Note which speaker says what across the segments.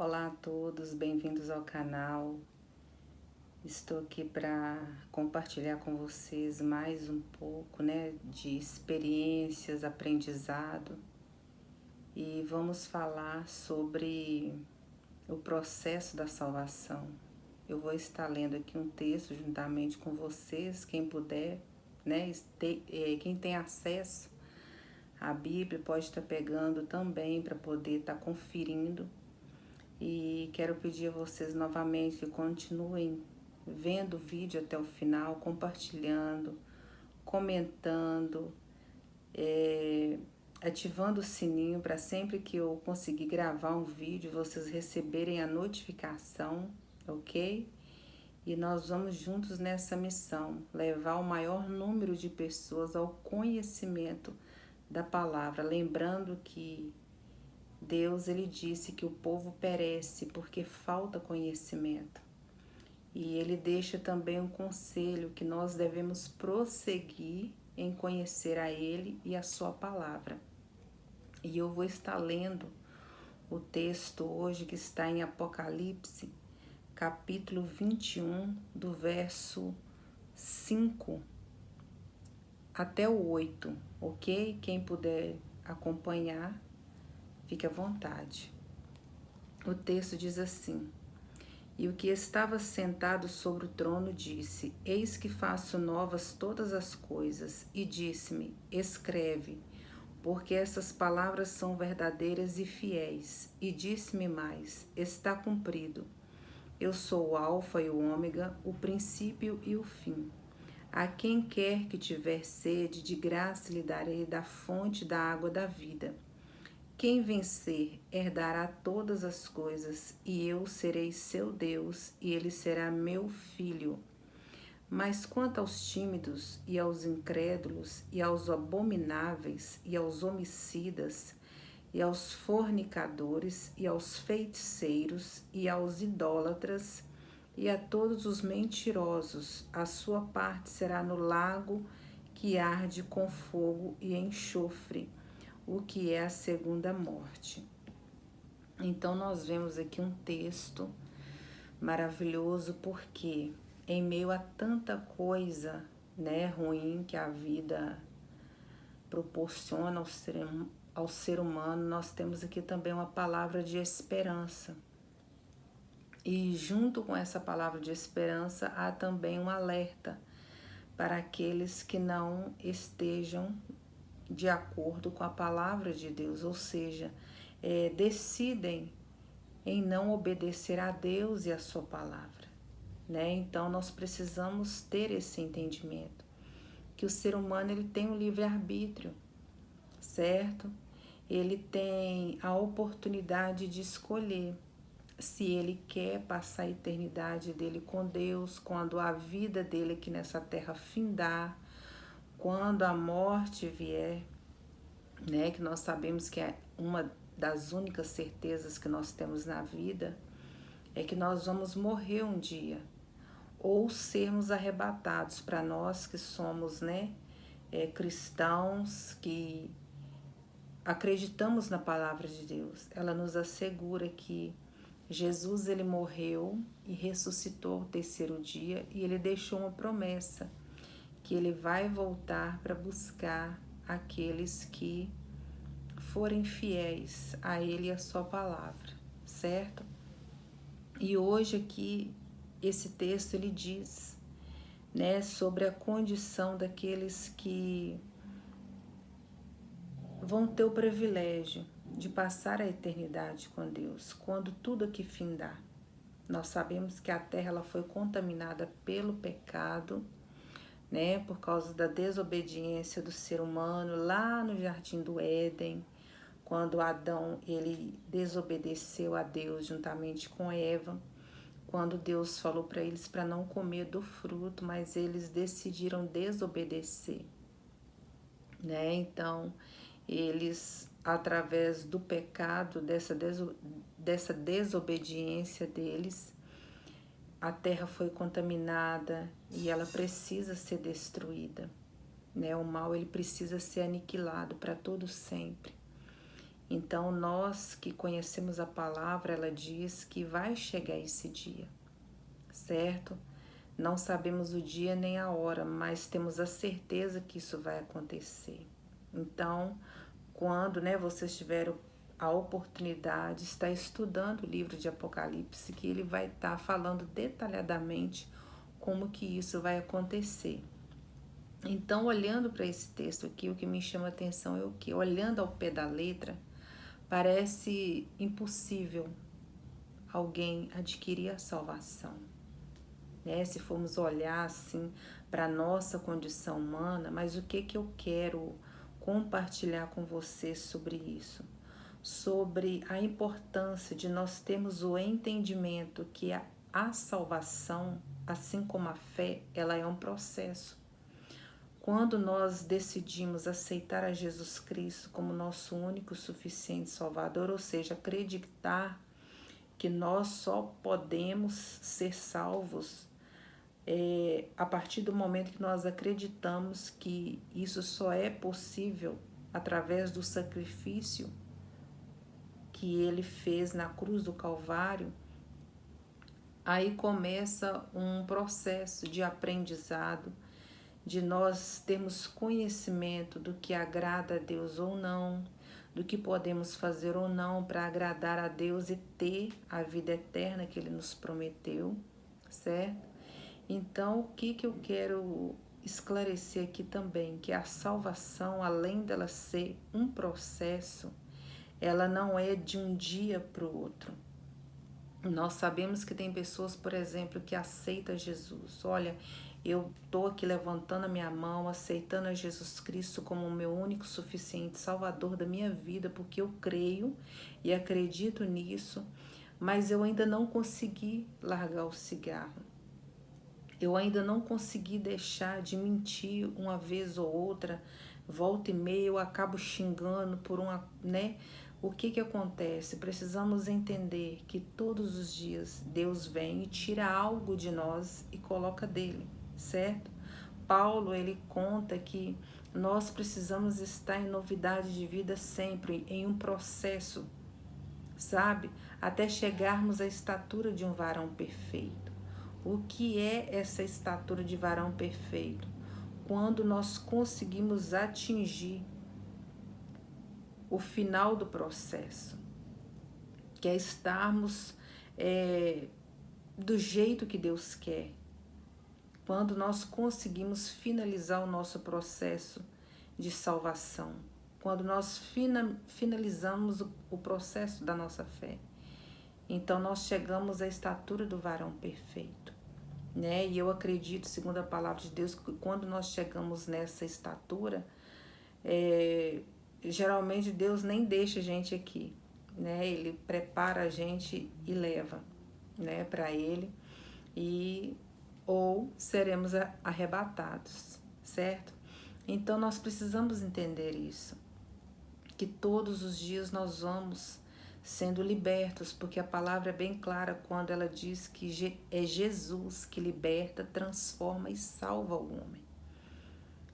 Speaker 1: Olá a todos, bem-vindos ao canal. Estou aqui para compartilhar com vocês mais um pouco, de experiências, aprendizado, e vamos falar sobre o processo da salvação. Eu vou estar lendo aqui um texto juntamente com vocês, quem puder, quem tem acesso à Bíblia pode estar pegando também para poder estar conferindo. E quero pedir a vocês novamente que continuem vendo o vídeo até o final, compartilhando, comentando, ativando o sininho para sempre que eu conseguir gravar um vídeo, vocês receberem a notificação, ok? E nós vamos juntos nessa missão, levar o maior número de pessoas ao conhecimento da palavra, lembrando que Deus, ele disse que o povo perece porque falta conhecimento. E ele deixa também um conselho que nós devemos prosseguir em conhecer a ele e a sua palavra. E eu vou estar lendo o texto hoje que está em Apocalipse, capítulo 21, do verso 5 até o 8, ok? Quem puder acompanhar, fique à vontade. O texto diz assim: E o que estava sentado sobre o trono disse: Eis que faço novas todas as coisas. E disse-me: Escreve, porque essas palavras são verdadeiras e fiéis. E disse-me mais: Está cumprido. Eu sou o Alfa e o Ômega, o princípio e o fim. A quem quer que tiver sede, de graça lhe darei da fonte da água da vida. Quem vencer herdará todas as coisas, e eu serei seu Deus, e ele será meu filho. Mas quanto aos tímidos, e aos incrédulos, e aos abomináveis, e aos homicidas, e aos fornicadores, e aos feiticeiros, e aos idólatras, e a todos os mentirosos, a sua parte será no lago que arde com fogo e enxofre, o que é a segunda morte. Então nós vemos aqui um texto maravilhoso, porque em meio a tanta coisa, ruim que a vida proporciona ao ser humano, nós temos aqui também uma palavra de esperança. E junto com essa palavra de esperança há também um alerta para aqueles que não estejam de acordo com a palavra de Deus, ou seja, decidem em não obedecer a Deus e a sua palavra, Então nós precisamos ter esse entendimento, que o ser humano ele tem um livre-arbítrio, certo? Ele tem a oportunidade de escolher se ele quer passar a eternidade dele com Deus, quando a vida dele aqui nessa terra findar, quando a morte vier, que nós sabemos que é uma das únicas certezas que nós temos na vida, é que nós vamos morrer um dia, ou sermos arrebatados. Para nós que somos cristãos, que acreditamos na palavra de Deus, ela nos assegura que Jesus ele morreu e ressuscitou ao terceiro dia, e ele deixou uma promessa, que ele vai voltar para buscar aqueles que forem fiéis a ele e a sua palavra, certo? E hoje aqui esse texto ele diz, sobre a condição daqueles que vão ter o privilégio de passar a eternidade com Deus, quando tudo aqui findar. Nós sabemos que a terra ela foi contaminada pelo pecado, por causa da desobediência do ser humano lá no Jardim do Éden, quando Adão ele desobedeceu a Deus juntamente com Eva, quando Deus falou para eles para não comer do fruto, mas eles decidiram desobedecer, Então, eles, através do pecado, dessa desobediência deles, a terra foi contaminada e ela precisa ser destruída, O mal ele precisa ser aniquilado para todo sempre. Então, nós que conhecemos a palavra, ela diz que vai chegar esse dia, certo? Não sabemos o dia nem a hora, mas temos a certeza que isso vai acontecer. Então, quando, vocês tiveram a oportunidade de estar estudando o livro de Apocalipse, que ele vai estar falando detalhadamente como que isso vai acontecer. Então, olhando para esse texto aqui, o que me chama a atenção é o que? Olhando ao pé da letra, parece impossível alguém adquirir a salvação. Se formos olhar assim para a nossa condição humana, mas o que eu quero compartilhar com você sobre isso? Sobre a importância de nós termos o entendimento que a salvação, assim como a fé, ela é um processo. Quando nós decidimos aceitar a Jesus Cristo como nosso único, suficiente Salvador, ou seja, acreditar que nós só podemos ser salvos a partir do momento que nós acreditamos que isso só é possível através do sacrifício que ele fez na cruz do Calvário, aí começa um processo de aprendizado, de nós termos conhecimento do que agrada a Deus ou não, do que podemos fazer ou não para agradar a Deus e ter a vida eterna que ele nos prometeu, certo? Então, o que eu quero esclarecer aqui também, que a salvação, além dela ser um processo, ela não é de um dia para o outro. Nós sabemos que tem pessoas, por exemplo, que aceitam Jesus. Olha, eu estou aqui levantando a minha mão, aceitando a Jesus Cristo como o meu único, suficiente Salvador da minha vida, porque eu creio e acredito nisso, mas eu ainda não consegui largar o cigarro. Eu ainda não consegui deixar de mentir uma vez ou outra, volta e meia eu acabo xingando por uma, O que acontece? Precisamos entender que todos os dias Deus vem e tira algo de nós e coloca dele, certo? Paulo, ele conta que nós precisamos estar em novidade de vida sempre, em um processo, sabe? Até chegarmos à estatura de um varão perfeito. O que é essa estatura de varão perfeito? Quando nós conseguimos atingir o final do processo, que é estarmos do jeito que Deus quer. Quando nós conseguimos finalizar o nosso processo de salvação, quando nós finalizamos o processo da nossa fé, então nós chegamos à estatura do varão perfeito, E eu acredito, segundo a palavra de Deus, que quando nós chegamos nessa estatura, geralmente Deus nem deixa a gente aqui, Ele prepara a gente e leva, para Ele, ou seremos arrebatados, certo? Então nós precisamos entender isso, que todos os dias nós vamos sendo libertos, porque a palavra é bem clara quando ela diz que é Jesus que liberta, transforma e salva o homem.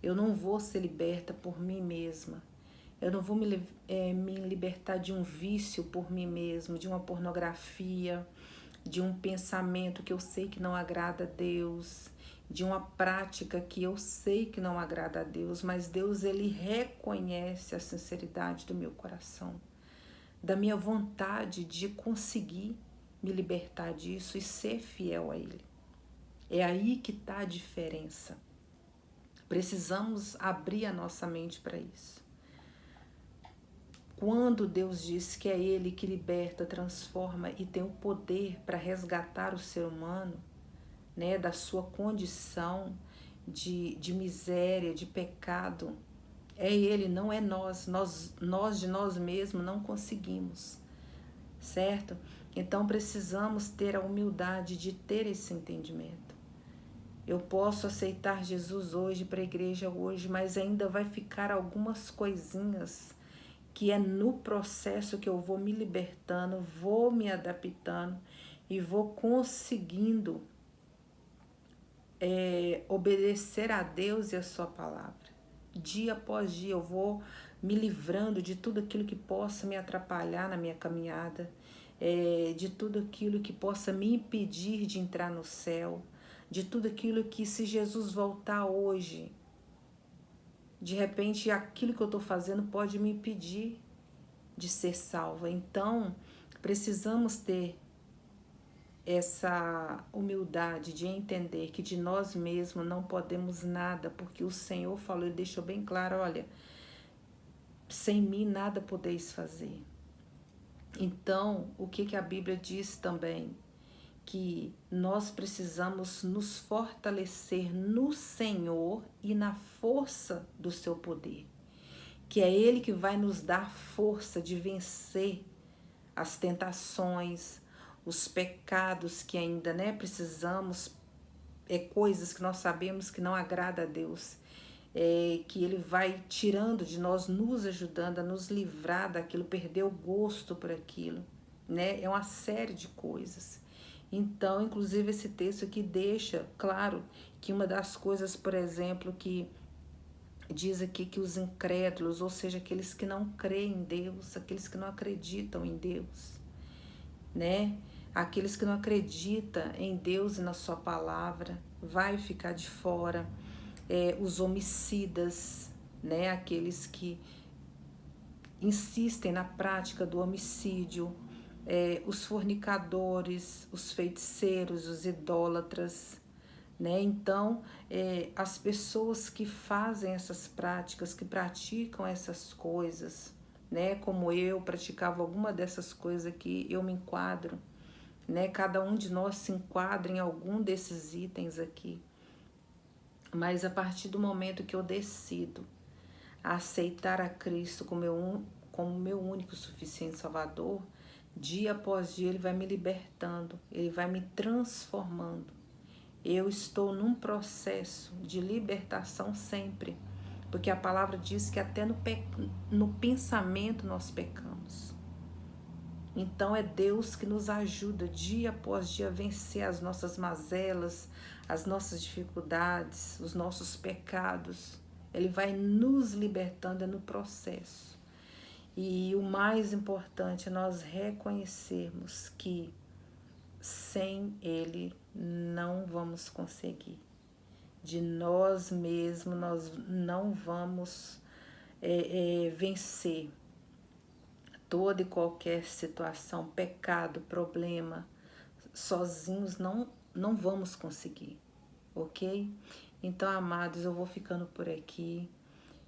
Speaker 1: Eu não vou ser liberta por mim mesma. Eu não vou me libertar de um vício por mim mesmo, de uma pornografia, de um pensamento que eu sei que não agrada a Deus, de uma prática que eu sei que não agrada a Deus, mas Deus, ele reconhece a sinceridade do meu coração, da minha vontade de conseguir me libertar disso e ser fiel a Ele. É aí que está a diferença. Precisamos abrir a nossa mente para isso. Quando Deus diz que é Ele que liberta, transforma e tem o poder para resgatar o ser humano, da sua condição de miséria, de pecado, é Ele, não é nós. Nós de nós mesmos não conseguimos, certo? Então precisamos ter a humildade de ter esse entendimento. Eu posso aceitar Jesus hoje, para a igreja hoje, mas ainda vai ficar algumas coisinhas que é no processo que eu vou me libertando, vou me adaptando e vou conseguindo obedecer a Deus e a sua palavra. Dia após dia eu vou me livrando de tudo aquilo que possa me atrapalhar na minha caminhada, de tudo aquilo que possa me impedir de entrar no céu, de tudo aquilo que, se Jesus voltar hoje, de repente aquilo que eu estou fazendo pode me impedir de ser salva. Então, precisamos ter essa humildade de entender que de nós mesmos não podemos nada, porque o Senhor falou, Ele deixou bem claro, olha, sem mim nada podeis fazer. Então, o que a Bíblia diz também? Que nós precisamos nos fortalecer no Senhor e na força do seu poder, que é Ele que vai nos dar força de vencer as tentações, os pecados que ainda precisamos, coisas que nós sabemos que não agrada a Deus, que Ele vai tirando de nós, nos ajudando a nos livrar daquilo, perder o gosto por aquilo, É uma série de coisas. Então, inclusive, esse texto aqui deixa claro que uma das coisas, por exemplo, que diz aqui que os incrédulos, ou seja, aqueles que não creem em Deus, aqueles que não acreditam em Deus, Aqueles que não acreditam em Deus e na sua palavra, vai ficar de fora. Os homicidas, Aqueles que insistem na prática do homicídio, os fornicadores, os feiticeiros, os idólatras, Então, as pessoas que fazem essas práticas, que praticam essas coisas, como eu praticava alguma dessas coisas aqui, eu me enquadro, Cada um de nós se enquadra em algum desses itens aqui. Mas a partir do momento que eu decido aceitar a Cristo como meu único e suficiente Salvador, dia após dia Ele vai me libertando, Ele vai me transformando. Eu estou num processo de libertação sempre, porque a palavra diz que até no pensamento nós pecamos. Então é Deus que nos ajuda dia após dia a vencer as nossas mazelas, as nossas dificuldades, os nossos pecados. Ele vai nos libertando no processo. E o mais importante é nós reconhecermos que sem Ele não vamos conseguir. De nós mesmos nós não vamos vencer toda e qualquer situação, pecado, problema. Sozinhos não vamos conseguir, ok? Então, amados, eu vou ficando por aqui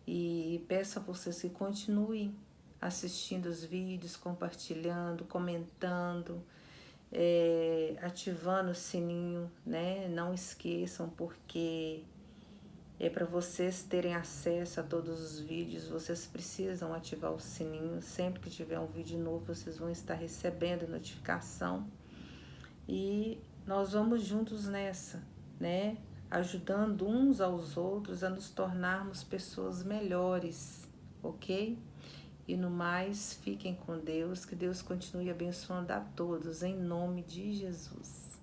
Speaker 1: e peço a vocês que continuem assistindo os vídeos, compartilhando, comentando, ativando o sininho, Não esqueçam, porque para vocês terem acesso a todos os vídeos, vocês precisam ativar o sininho. Sempre que tiver um vídeo novo, vocês vão estar recebendo notificação. E nós vamos juntos nessa, Ajudando uns aos outros a nos tornarmos pessoas melhores, ok? E no mais, fiquem com Deus, que Deus continue abençoando a todos, em nome de Jesus.